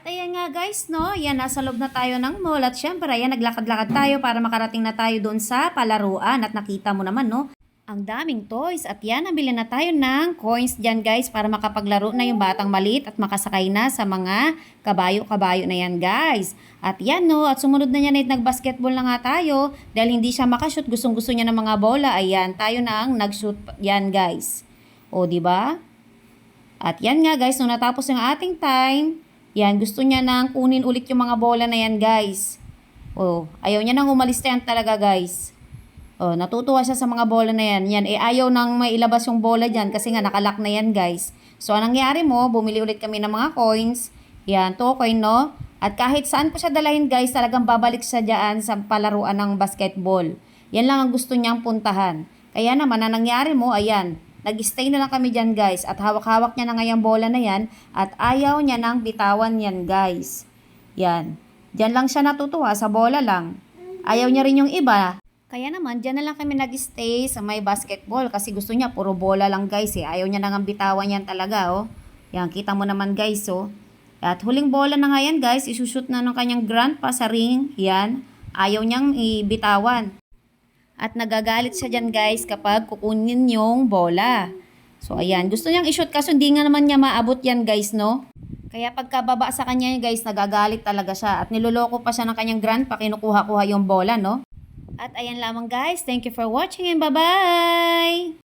At ayan nga guys, no, yan, nasa loob na tayo ng mall at syempre, ayan, naglakad-lakad tayo para makarating na tayo doon sa palaruan at nakita mo naman, no, ang daming toys at yan, nabili na tayo ng coins dyan guys para makapaglaro na yung batang maliit at makasakay na sa mga kabayo-kabayo na yan guys. At yan, no, at sumunod na yan ay nag-basketball na nga tayo dahil hindi siya makashoot, gustong-gusto niya ng mga bola. Ayan, tayo na ang nag-shoot yan guys. O, di ba? At yan nga guys, nung natapos yung ating time, yan, gusto niya nang kunin ulit yung mga bola na yan, guys. Oh, ayaw niya nang umalis na yan talaga, guys. Oh, natutuwa siya sa mga bola na yan. Yan, ayaw nang mailabas yung bola dyan kasi nga nakalock na yan, guys. So, anong nangyari mo, bumili ulit kami ng mga coins. Yan, 2 coin, no? At kahit saan ko siya dalahin, guys, talagang babalik siya dyan sa palaruan ng basketball. Yan lang ang gusto niyang puntahan. Kaya naman, anong nangyari mo, ayan. Nag-stay na lang kami dyan guys at hawak-hawak niya na nga yung bola na yan at ayaw niya nang bitawan yan guys. Yan. Dyan lang siya natutuwa sa bola lang. Ayaw niya rin yung iba. Kaya naman dyan na lang kami nag-stay sa may basketball kasi gusto niya puro bola lang guys eh. Ayaw niya nang bitawan yan talaga oh. Yan, kita mo naman guys oh. At huling bola na nga yan guys, isushoot na ng kanyang grandpa sa ring. Yan. Ayaw niyang ibitawan. At nagagalit siya dyan guys kapag kukunin yung bola. So ayan, gusto niyang i-shoot kasi hindi nga naman niya maabot yan guys, no? Kaya pagkababa sa kanya guys, nagagalit talaga siya. At niloloko pa siya ng kanyang grandpa, kinukuha-kuha yung bola, no? At ayan lamang guys, thank you for watching and bye-bye!